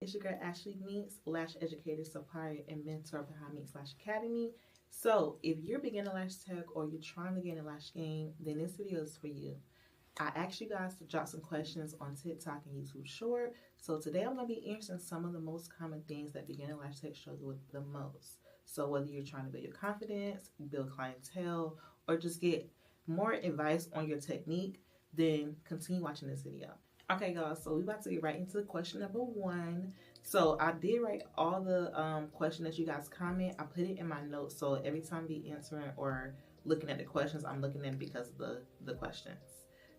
It's your girl Ashley Minxs, lash educator, supplier, and mentor behind MinxLash Academy. So if you're beginning lash tech or you're trying to get in lash game, then this video is for you. I asked you guys to drop some questions on TikTok and YouTube Short. So today I'm going to be answering some of the most common things that beginner lash tech struggle with the most. So whether you're trying to build your confidence, build clientele, or just get more advice on your technique, then continue watching this video. Okay, guys, so we're about to get right into question number 1. So I did write all the questions that you guys comment. I put it in my notes, so every time I be answering or looking at the questions, I'm looking at it because of the questions.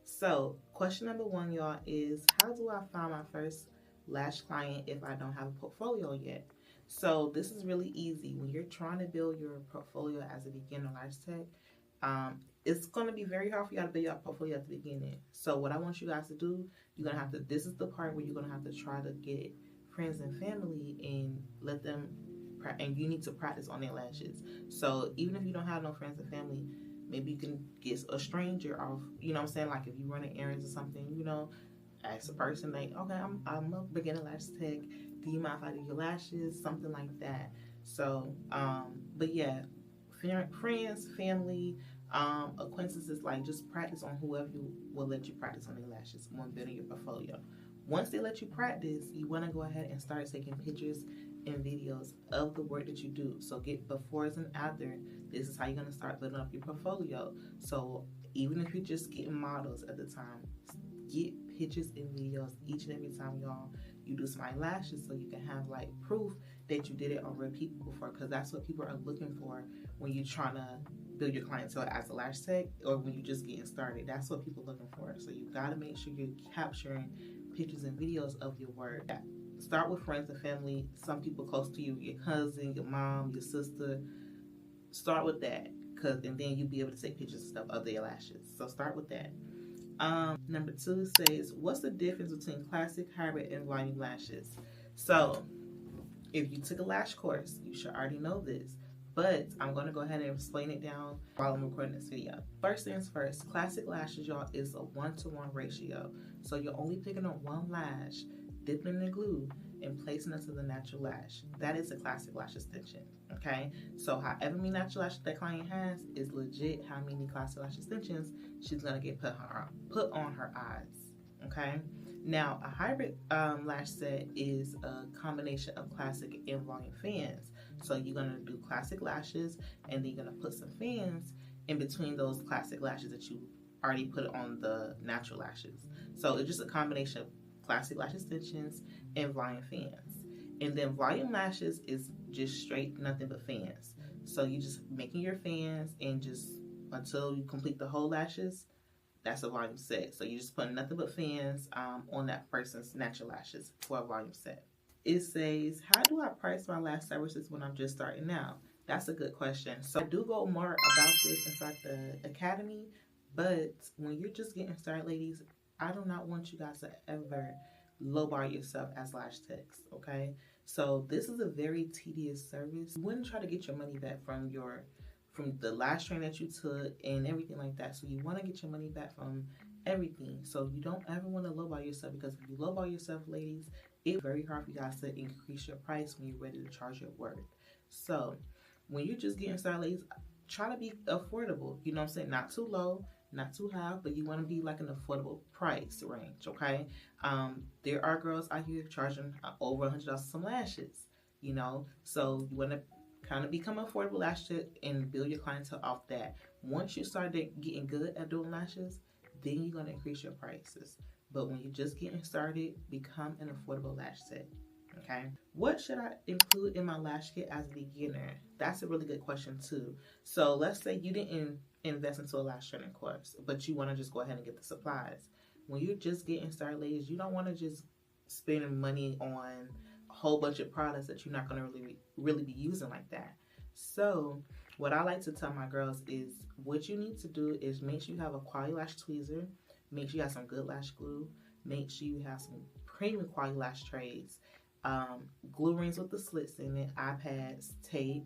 So question number 1, y'all, is how do I find my first lash client if I don't have a portfolio yet? So this is really easy. When you're trying to build your portfolio as a beginner lash tech, it's going to be very hard for you to build your portfolio at the beginning. So what I want you guys to do, you're going to have to, this is the part where you're going to have to try to get friends and family and let them, and you need to practice on their lashes. So even if you don't have no friends and family, maybe you can get a stranger off, you know what I'm saying? Like if you run errands or something, you know, ask a person like, okay, I'm a beginner lash tech. Do you mind if I do your lashes? Something like that. So, but yeah, friends, family, acquaintances, like just practice on whoever you will let you practice on their lashes when building your portfolio. Once they let you practice, you want to go ahead and start taking pictures and videos of the work that you do. So get befores and after. This is how you're going to start building up your portfolio. So even if you're just getting models at the time, get pictures and videos each and every time you do some eyelashes, so you can have like proof that you did it on real people before, because that's what people are looking for when you're trying to build your clientele as a lash tech, or when you're just getting started. That's what people are looking for. So you got to make sure you're capturing pictures and videos of your work. Start with friends and family, some people close to you, your cousin, your mom, your sister. Start with that, and then you'll be able to take pictures and stuff of their lashes. So start with that. Number 2 says, what's the difference between classic, hybrid, and volume lashes? So if you took a lash course, you should already know this, but I'm going to go ahead and explain it down while I'm recording this video. First things first, classic lashes, y'all, is a 1-to-1 ratio. So you're only picking up one lash, dipping in the glue, and placing it to the natural lash. That is a classic lash extension, okay? So however many natural lashes that client has is legit how many classic lash extensions she's gonna get put on her eyes, okay? Now, a hybrid lash set is a combination of classic and volume fans. So you're gonna do classic lashes, and then you're gonna put some fans in between those classic lashes that you already put on the natural lashes. So it's just a combination of classic lash extensions and volume fans. And then volume lashes is just straight nothing but fans. So you just making your fans, and just until you complete the whole lashes, that's a volume set. So you just put nothing but fans on that person's natural lashes for a volume set. It says, how do I price my lash services when I'm just starting out? That's a good question. So I do go more about this inside the academy, but when you're just getting started, ladies, I do not want you guys to ever lowball yourself as lash techs, okay? So this is a very tedious service. You wouldn't try to get your money back from the lash train that you took and everything like that. So you want to get your money back from everything. So you don't ever want to lowball yourself, because if you lowball yourself, ladies, it's very hard for you guys to increase your price when you're ready to charge your worth. So when you're just getting started, ladies, try to be affordable. You know what I'm saying? Not too low, not too high, but you want to be like an affordable price range, okay? There are girls out here charging over $100 some lashes, you know? So you want to kind of become an affordable lash tech and build your clientele off that. Once you start getting good at doing lashes, then you're going to increase your prices. But when you're just getting started, become an affordable lash tech, okay? What should I include in my lash kit as a beginner? That's a really good question too. So let's say you didn't invest into a lash training course, but you want to just go ahead and get the supplies. When you're just getting started, ladies, you don't want to just spend money on a whole bunch of products that you're not going to really be using like that. So what I like to tell my girls is, what you need to do is make sure you have a quality lash tweezer, make sure you have some good lash glue, make sure you have some premium quality lash trays, glue rings with the slits in it, eye pads, tape,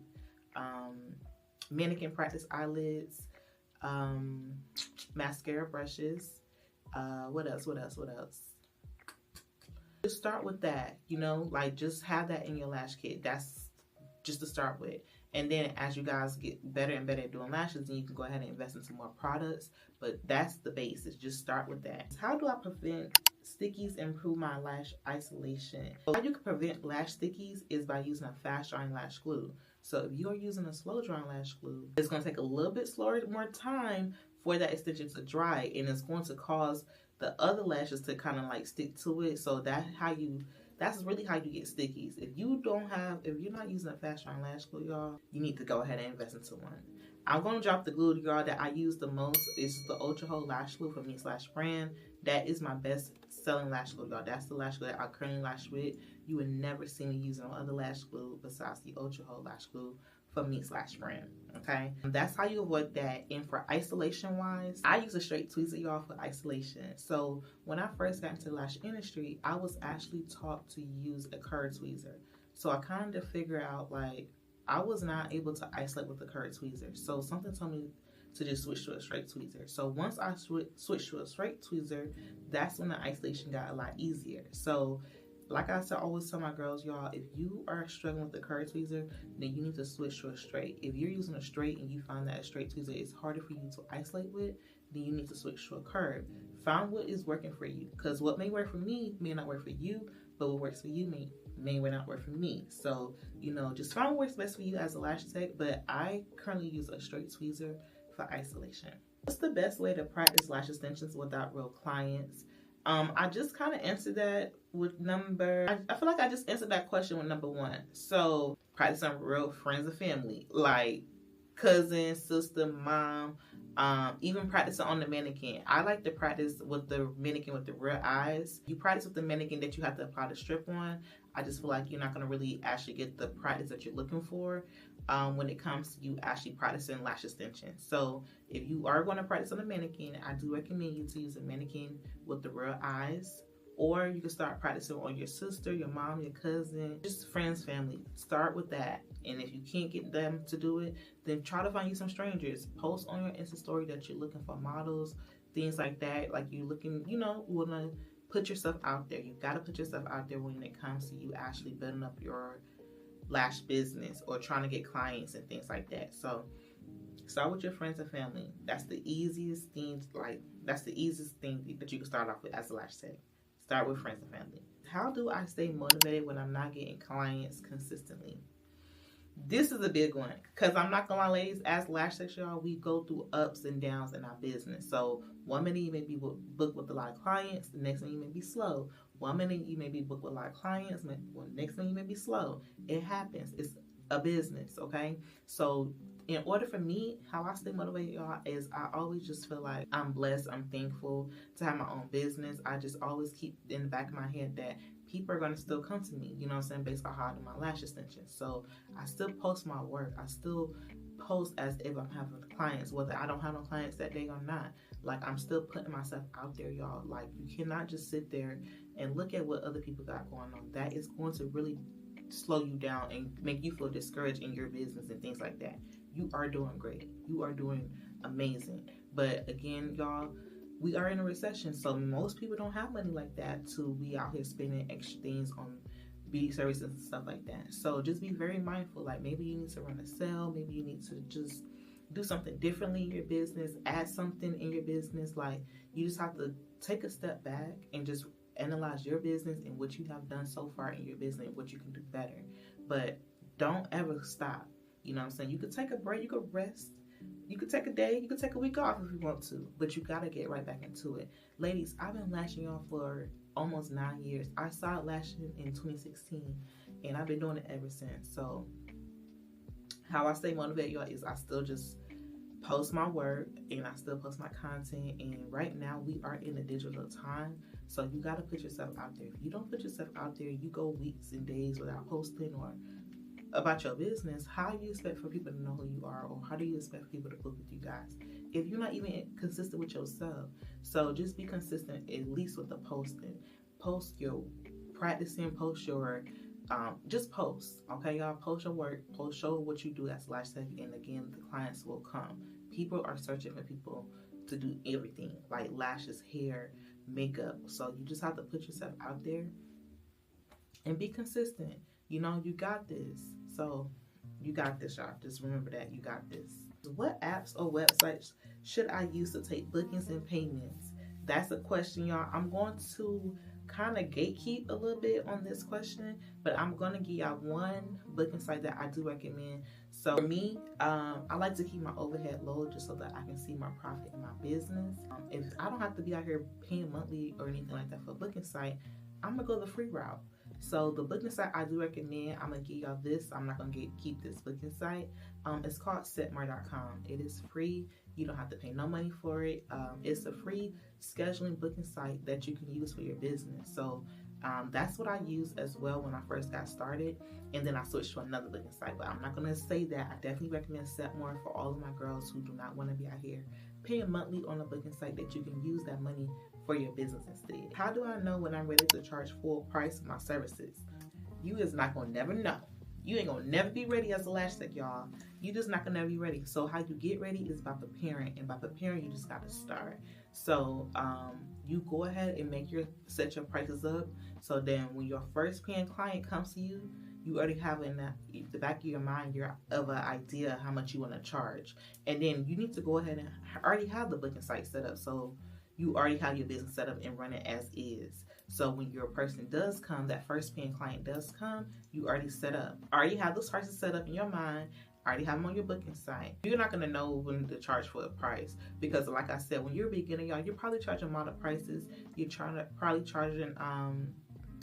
mannequin practice eyelids, mascara brushes, what else? Just start with that, you know, like just have that in your lash kit. That's just to start with. And then as you guys get better and better at doing lashes, then you can go ahead and invest in some more products. But that's the basis. Just start with that. How do I prevent stickies and improve my lash isolation? How you can prevent lash stickies is by using a fast drying lash glue. So if you're using a slow drying lash glue, it's going to take a little bit more time for that extension to dry, and it's going to cause the other lashes to kind of like stick to it. So that's really how you get stickies. If you're not using a fast drying lash glue, y'all, you need to go ahead and invest into one. I'm going to drop the glue, y'all, that I use the most. It's the Ultra Hold Lash Glue from MinxLashBrand. That is my best selling lash glue, y'all. That's the lash glue that I currently lash with. You would never see me using no other lash glue besides the Ultra Hold Lash Glue from MinxLashBrand. Okay, that's how you avoid that. And for isolation wise, I use a straight tweezer, y'all, for isolation. So when I first got into the lash industry, I was actually taught to use a curved tweezer. So I kind of figured out, like, I was not able to isolate with the curved tweezer. So something told me to just switch to a straight tweezer. So once I switched to a straight tweezer, that's when the isolation got a lot easier. So like I said, I always tell my girls, y'all, if you are struggling with the curved tweezer, then you need to switch to a straight. If you're using a straight and you find that a straight tweezer is harder for you to isolate with, then you need to switch to a curve. Find what is working for you, because what may work for me may not work for you, but what works for you may not work for me. So, you know, just find what works best for you as a lash tech, but I currently use a straight tweezer for isolation. What's the best way to practice lash extensions without real clients? I just kind of answered that with I feel like I just answered that question with number 1. So practice on real friends and family, like cousin, sister, mom, even practicing on the mannequin. I like to practice with the mannequin with the real eyes. You practice with the mannequin that you have to apply the strip on. I just feel like you're not going to really actually get the practice that you're looking for when it comes to you actually practicing lash extensions. So if you are going to practice on a mannequin, I do recommend you to use a mannequin with the real eyes. Or you can start practicing on your sister, your mom, your cousin, just friends, family. Start with that. And if you can't get them to do it, then try to find you some strangers. Post on your Insta story that you're looking for models, things like that. Like you're looking, you know, want to put yourself out there. You got to put yourself out there when it comes to you actually building up your lash business or trying to get clients and things like that. So start with your friends and family. That's the easiest thing. That's the easiest thing that you can start off with as a lash tech. Start with friends and family. How do I stay motivated when I'm not getting clients consistently? This is a big one, because I'm not gonna lie, ladies, as lash techs, y'all, we go through ups and downs in our business. So 1 minute you may be booked with a lot of clients, the next minute you may be slow. 1 minute you may be booked with a lot of clients, next minute you may be slow. It happens. It's a business, okay? So in order for me, how I stay motivated, y'all, is I always just feel like I'm blessed, I'm thankful to have my own business. I just always keep in the back of my head that people are going to still come to me, you know what I'm saying, based on how I do my lash extensions. So I still post my work. I still post as if I'm having clients, whether I don't have no clients that day or not. Like, I'm still putting myself out there, y'all. Like, you cannot just sit there and look at what other people got going on. That is going to really slow you down and make you feel discouraged in your business and things like that. You are doing great. You are doing amazing. But again, y'all, we are in a recession, so most people don't have money like that to be out here spending extra things on beauty services and stuff like that. So just be very mindful. Like, maybe you need to run a sale. Maybe you need to just do something differently in your business. Add something in your business. Like, you just have to take a step back and just analyze your business and what you have done so far in your business and what you can do better. But don't ever stop. You know what I'm saying? You could take a break, you could rest, you could take a day, you could take a week off if you want to, but you gotta get right back into it. Ladies, I've been lashing y'all for almost 9 years. I started lashing in 2016, and I've been doing it ever since. So how I stay motivated, y'all, is I still just post my work and I still post my content. And right now we are in a digital time, so you gotta put yourself out there. If you don't put yourself out there, you go weeks and days without posting or about your business, how do you expect for people to know who you are, or how do you expect people to book with you guys if you're not even consistent with yourself? So just be consistent, at least with the posting. Post your practicing, post your just post, okay, y'all? Post your work, show what you do as lash tech, and again, the clients will come. People are searching for people to do everything, like lashes, hair, makeup. So you just have to put yourself out there and be consistent. You know, you got this. So you got this, y'all. Just remember that you got this. What apps or websites should I use to take bookings and payments? That's a question, y'all. I'm going to kind of gatekeep a little bit on this question, but I'm going to give y'all one booking site that I do recommend. So for me, I like to keep my overhead low just so that I can see my profit in my business. If I don't have to be out here paying monthly or anything like that for a booking site, I'm going to go the free route. So the booking site I do recommend, I'm going to give y'all this. I'm not going to keep this booking site. It's called setmar.com. It is free. You don't have to pay no money for it. It's a free scheduling booking site that you can use for your business. So that's what I used as well when I first got started. And then I switched to another booking site. But I'm not going to say that. I definitely recommend Setmar for all of my girls who do not want to be out here paying monthly on a booking site, that you can use that money for your business instead. How do I know when I'm ready to charge full price for my services? You is not going to never know. You ain't gonna never be ready as a lash tech, y'all. You just not gonna never be ready. So how you get ready is by preparing, and by preparing, you just gotta start. So you go ahead and set your prices up. So then when your first paying client comes to you, you already have in the back of your mind an idea how much you want to charge, and then you need to go ahead and already have the booking site set up. So you already have your business set up and run it as is. So when your person does come, that first paying client does come, you already set up. Already have those prices set up in your mind. Already have them on your booking site. You're not gonna know when to charge for a price, because like I said, when you're a beginner, y'all, you're probably charging model prices. You're probably charging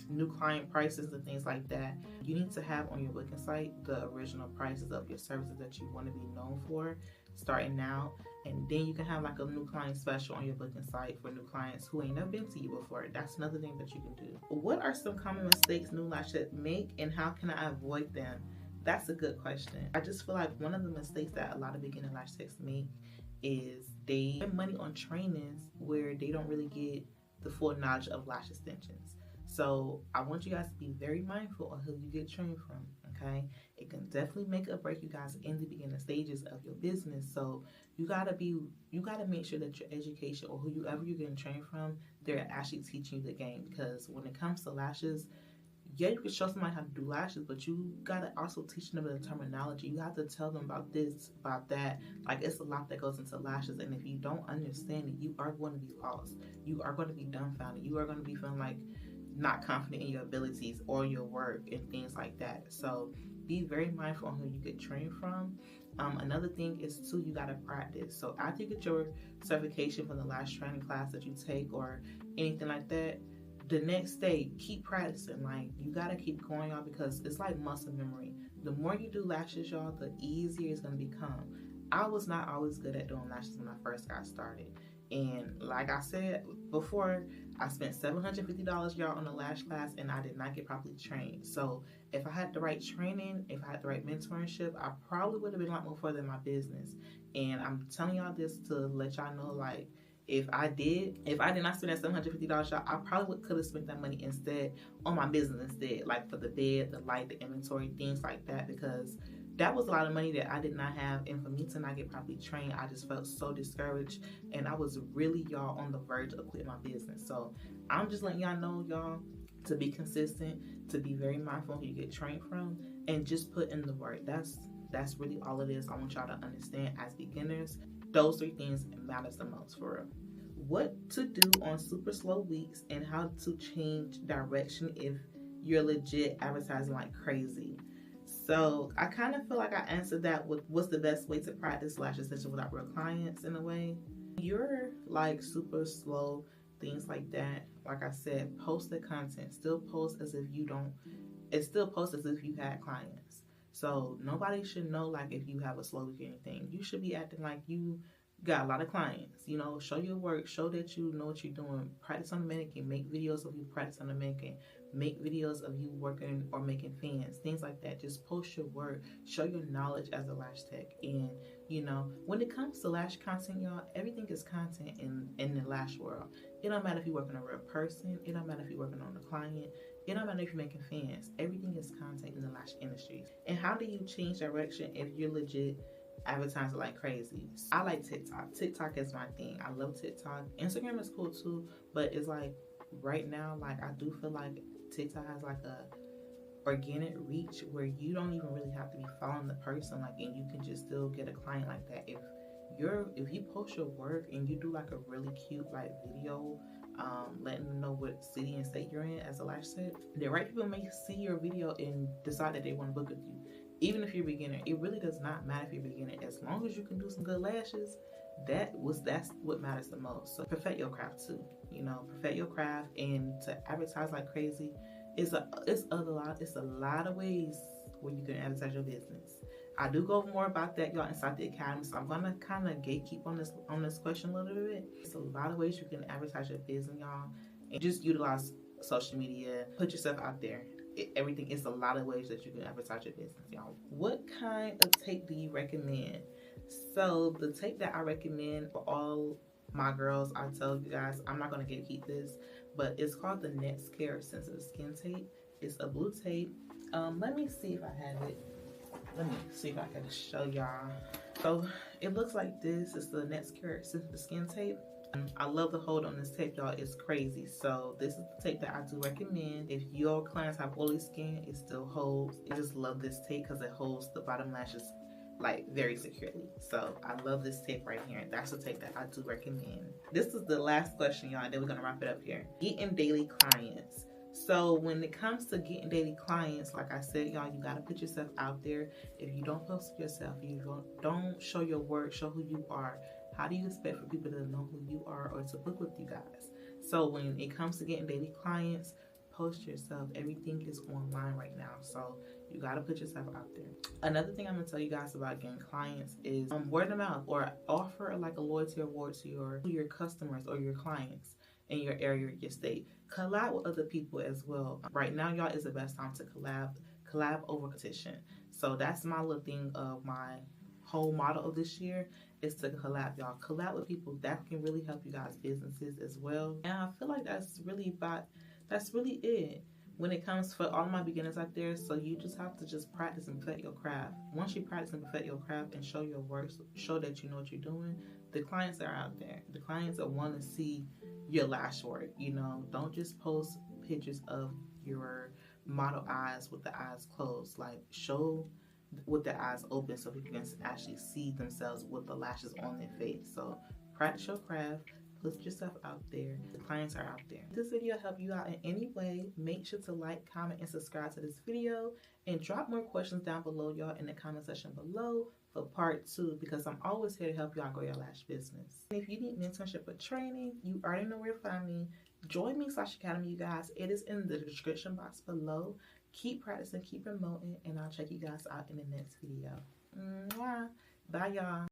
new client prices and things like that. You need to have on your booking site the original prices of your services that you want to be known for starting out. And then you can have like a new client special on your booking site for new clients who ain't never been to you before. That's another thing that you can do. What are some common mistakes new lash techs make, and how can I avoid them? That's a good question. I just feel like one of the mistakes that a lot of beginner lash techs make is they spend money on trainings where they don't really get the full knowledge of lash extensions. So I want you guys to be very mindful of who you get trained from, okay? It can definitely make or break you guys in the beginning stages of your business. So you gotta make sure that your education or whoever you're getting trained from, they're actually teaching you the game. Because when it comes to lashes, yeah, you can show somebody how to do lashes, but you gotta also teach them the terminology. You have to tell them about this, about that. Like, it's a lot that goes into lashes, and if you don't understand it, you are going to be lost. You are going to be dumbfounded. You are going to be feeling like not confident in your abilities or your work and things like that. So be very mindful on who you get trained from. Another thing is too, you gotta practice. So after you get your certification from the lash training class that you take or anything like that, the next day keep practicing. Like, you gotta keep going, y'all, because it's like muscle memory. The more you do lashes, y'all, the easier it's gonna become. I was not always good at doing lashes when I first got started. And like I said before, I spent $750, y'all, on a lash class, and I did not get properly trained. So if I had the right training, if I had the right mentorship, I probably would have been a lot more further in my business. And I'm telling y'all this to let y'all know, like, if I did not spend that $750, y'all, I probably could have spent that money instead on my business instead, like for the bed, the light, the inventory, things like that, because that was a lot of money that I did not have. And for me to not get properly trained, I just felt so discouraged, and I was really, y'all, on the verge of quitting my business. So I'm just letting y'all know, y'all, to be consistent, to be very mindful who you get trained from, and just put in the work. That's really all it is. I want y'all to understand, as beginners, those three things matters the most, for real. What to do on super slow weeks, and how to change direction if you're legit advertising like crazy. So I kind of feel like I answered that with what's the best way to practice lash extension without real clients, in a way. You're like super slow, things like that. Like I said, post the content. Still post as if you had clients. So nobody should know, like, if you have a slow week or anything. You should be acting like you got a lot of clients. You know, show your work, show that you know what you're doing. Practice on the mannequin, make videos of you practice on the mannequin, make videos of you working or making fans, things like that. Just post your work, show your knowledge as a lash tech. And you know, when it comes to lash content, y'all, everything is content in the lash world. It don't matter if you're working on a real person, it don't matter if you're working on a client, it don't matter if you're making fans. Everything is content in the lash industry. And how do you change direction if you're legit advertising like crazy? I like TikTok. TikTok is my thing. I love TikTok. Instagram is cool too, but it's like right now, like, I do feel like TikTok has like organic reach where you don't even really have to be following the person, like, and you can just still get a client like that. If you post your work and you do like a really cute like video, letting them know what city and state you're in as a lash tech, the right people may see your video and decide that they want to book with you. Even if you're a beginner, it really does not matter if you're a beginner. As long as you can do some good lashes, that's what matters the most. So perfect your craft too. You know, perfect your craft, and to advertise like crazy, it's a lot of ways where you can advertise your business. I do go over more about that, y'all, inside the academy. So I'm gonna kind of gatekeep on this question a little bit. It's a lot of ways you can advertise your business, y'all, and just utilize social media. Put yourself out there. Everything is a lot of ways that you can advertise your business, y'all. What kind of tape do you recommend? So the tape that I recommend for all my girls, I tell you guys, I'm not gonna gatekeep this, but it's called the NextCare Sensitive Skin Tape. It's a blue tape. Let me see if I have it. Let me see if I can show y'all. So it looks like this. It's the NextCare Sensitive Skin Tape. I love the hold on this tape, y'all. It's crazy. So this is the tape that I do recommend. If your clients have oily skin, it still holds. I just love this tape because it holds the bottom lashes like very securely. So I love this tape right here. That's the tape that I do recommend. This is the last question, y'all, and then we're gonna wrap it up here. Getting daily clients. So when it comes to getting daily clients, like I said, y'all, you gotta put yourself out there. If you don't post yourself, you don't show your work, show who you are, how do you expect for people to know who you are or to book with you guys? So when it comes to getting daily clients, post yourself. Everything is online right now, so you gotta put yourself out there. Another thing I'm gonna tell you guys about getting clients is word of mouth, or offer like a loyalty award to your customers or your clients in your area or your state. Collab with other people as well. Right now, y'all, is the best time to collab over competition. So that's my little thing of my whole model of this year is to collab, y'all. Collab with people that can really help you guys' businesses as well. And I feel like that's really it when it comes for all my beginners out there. So you just have to just practice and perfect your craft. Once you practice and perfect your craft and show your work, show that you know what you're doing, the clients are out there. The clients that want to see your lash work. You know, don't just post pictures of your model eyes with the eyes closed. Like, show with the eyes open so people can actually see themselves with the lashes on their face. So practice your craft. Put yourself out there. The clients are out there. If this video helped you out in any way, make sure to like, comment, and subscribe to this video. And drop more questions down below, y'all, in the comment section below for part 2, because I'm always here to help y'all grow your lash business. And if you need mentorship or training, you already know where to find me. Join MinxLashAcademy, you guys. It is in the description box below. Keep practicing, keep promoting, and I'll check you guys out in the next video. Mwah. Bye, y'all.